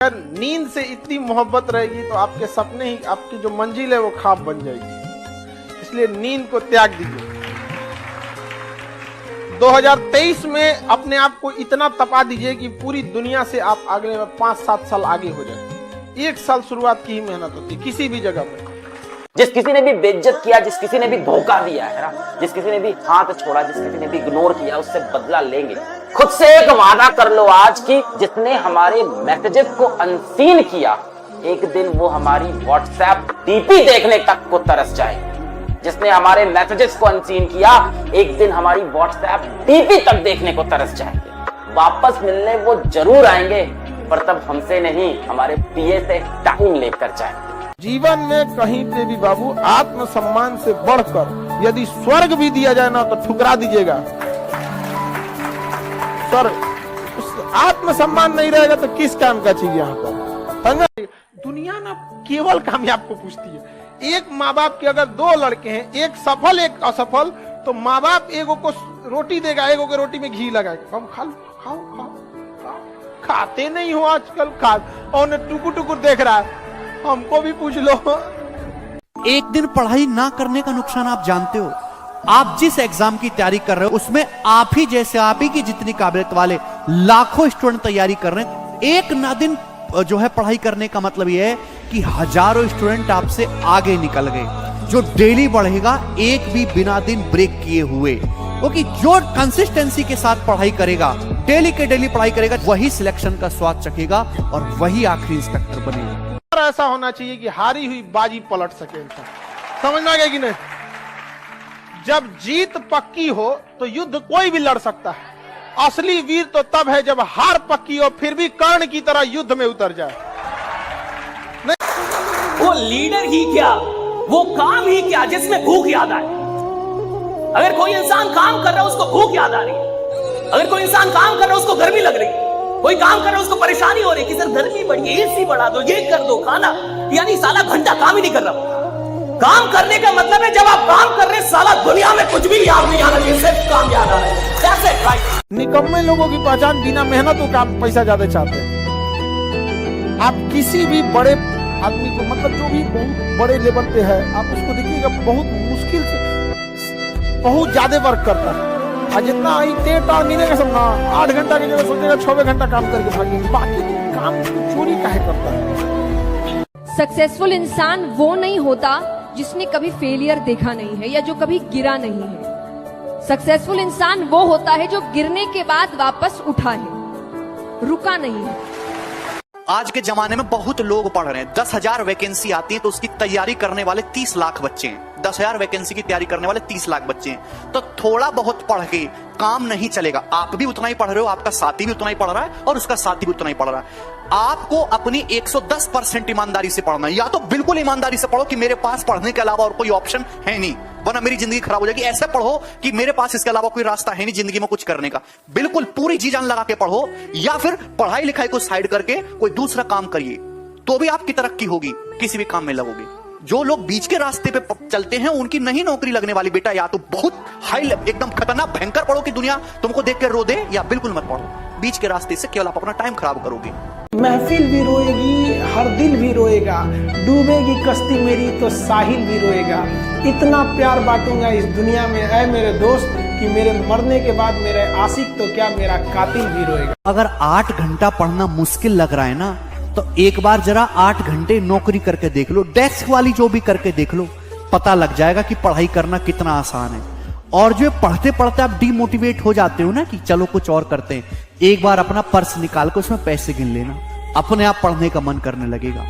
अगर नींद से इतनी मोहब्बत रहेगी तो आपके सपने ही, आपकी जो मंजिल है वो ख्वाब बन जाएगी। इसलिए नींद को त्याग दीजिए। 2023 में अपने आप को इतना तपा दीजिए कि पूरी दुनिया से आप अगले 5-7 साल आगे हो जाए। 1 साल शुरुआत की ही मेहनत होती है किसी भी जगह में। जिस किसी ने भी बेइज्जत किया, जिस किसी ने भी धोखा दिया है ना, जिस किसी ने भी हाथ छोड़ा, जिस किसी ने भी इग्नोर किया, उससे बदला लेंगे। खुद से एक वादा कर लो आज की, जिसने हमारे मैसेजेस को अनसीन किया, एक दिन वो हमारी व्हाट्सएप डीपी देखने तक को तरस जाएंगे। जिसने हमारे मैसेजेस को अनसीन किया, एक दिन हमारी व्हाट्सएप डीपी तक देखने को तरस जाएंगे। वापस मिलने वो जरूर आएंगे, पर तब हमसे नहीं, हमारे पीए से टाइम लेकर जाएंगे। जीवन में कहीं पे भी बाबू आत्मसम्मान से बढ़कर यदि स्वर्ग भी दिया जाए ना तो ठुकरा दीजिएगा। सर, उस आत्मसम्मान नहीं रहेगा तो किस काम का चाहिए यहाँ पर? दुनिया ना केवल कामयाब को पूछती है। एक माँ बाप के अगर 2 लड़के हैं, एक सफल एक असफल, तो माँ बाप एगो को रोटी देगा, एगो के रोटी में घी लगाएगा। हम खाओ खाओ खाओ, खाते नहीं हो आजकल। खा और टुकुर टुकुर देख रहा है, हमको भी पूछ लो। एक दिन पढ़ाई ना करने का नुकसान आप जानते हो। आप जिस एग्जाम की तैयारी कर रहे हो उसमें आप ही जैसे, आप ही की जितनी काबिलियत वाले लाखों स्टूडेंट तैयारी कर रहे हैं। एक ना दिन जो है पढ़ाई करने का मतलब यह है कि हजारों स्टूडेंट आपसे आगे निकल गए। जो डेली बढ़ेगा एक भी बिना दिन ब्रेक किए हुए, क्योंकि जो कंसिस्टेंसी के साथ पढ़ाई करेगा, डेली के डेली पढ़ाई करेगा, वही सिलेक्शन का स्वाद चखेगा और वही आखिरी इंस्पेक्टर बनेगा। ऐसा होना चाहिए कि हारी हुई बाजी पलट सके इंसान। समझ में आ गया कि नहीं? जब जीत पक्की हो तो युद्ध कोई भी लड़ सकता है। असली वीर तो तब है जब हार पक्की हो फिर भी कर्ण की तरह युद्ध में उतर जाए। वो लीडर ही क्या, वो काम ही क्या जिसमें भूख याद आए। अगर कोई इंसान काम कर रहा है उसको भूख याद आ रही है, अगर कोई इंसान काम कर रहा है उसको गर्मी लग रही है, कोई काम कर रहा है उसको परेशानी हो रही है कि सर गर्मी बढ़ी है, एसी बढ़ा दो, ये कर दो, खाना, यानी साला घंटा काम ही नहीं कर रहा। काम करने का मतलब है जब आप काम कर रहे हैं, साला दुनिया में कुछ भी याद नहीं आना चाहिए, सिर्फ काम याद आ रहा है। That's it, right? निकम्मे लोगों की पहचान बिना मेहनत को काम पैसा ज्यादा चाहते हैं। आप किसी भी बड़े आदमी को, मतलब जो भी बहुत बड़े लेवल पे है, आप उसको देखिएगा बहुत मुश्किल से बहुत ज्यादा वर्क करता है। और जितना मिलेगा सब ना 8 घंटा की जगह सोचेगा 6 घंटा काम करके भागेंगे। बाकी काम चोरी काहे करता है? सक्सेसफुल इंसान वो नहीं होता जिसने कभी फेलियर देखा नहीं है या जो कभी गिरा नहीं है। सक्सेसफुल इंसान वो होता है जो गिरने के बाद वापस उठा है, रुका नहीं है। आज के जमाने में बहुत लोग पढ़ रहे हैं। 10,000 वैकेंसी आती है तो उसकी तैयारी करने वाले 30 लाख बच्चे हैं। 10,000 वैकेंसी की तैयारी करने वाले 30 लाख बच्चे हैं। तो थोड़ा बहुत पढ़ के काम नहीं चलेगा। आप भी उतना ही पढ़ रहे हो, आपका साथी भी उतना ही पढ़ रहा है और उसका साथी भी उतना ही पढ़ रहा है। आपको अपनी 110% ईमानदारी से पढ़ना है। या तो बिल्कुल ईमानदारी से पढ़ो कि मेरे पास पढ़ने के अलावा और कोई ऑप्शन है नहीं, वरना मेरी जिंदगी खराब हो जाएगी। ऐसे पढ़ो कि मेरे पास इसके अलावा कोई रास्ता है नहीं जिंदगी में कुछ करने का। बिल्कुल पूरी जी जान लगा के पढ़ो, या फिर पढ़ाई लिखाई को साइड करके कोई दूसरा काम करिए, तो भी आपकी तरक्की होगी, किसी भी काम में लगोगे। जो लोग बीच के रास्ते पे चलते हैं उनकी नहीं नौकरी लगने वाली बेटा। या तो बहुत हाई एकदम खतरनाक भयंकर पढ़ो कि दुनिया तुमको देख के रो दे, या बिल्कुल मत पढ़ो। बीच के रास्ते से केवल आप अपना टाइम खराब करोगे। महफिल भी रोएगी, हर दिल भी रोएगा, डूबेगी कश्ती मेरी तो साहिल भी रोएगा। इतना प्यार बांटूंगा इस दुनिया में ऐ मेरे दोस्त कि मेरे मरने के बाद मेरे आशिक तो क्या मेरा कातिल भी रोएगा। अगर 8 घंटा पढ़ना मुश्किल लग रहा है ना, तो एक बार जरा 8 घंटे नौकरी करके देख लो, डेस्क वाली जो भी करके देख लो, पता लग जाएगा कि पढ़ाई करना कितना आसान है। और जो पढ़ते पढ़ते आप डीमोटिवेट हो जाते हो ना कि चलो कुछ और करते हैं, एक बार अपना पर्स निकाल कर उसमें पैसे गिन लेना, अपने आप पढ़ने का मन करने लगेगा।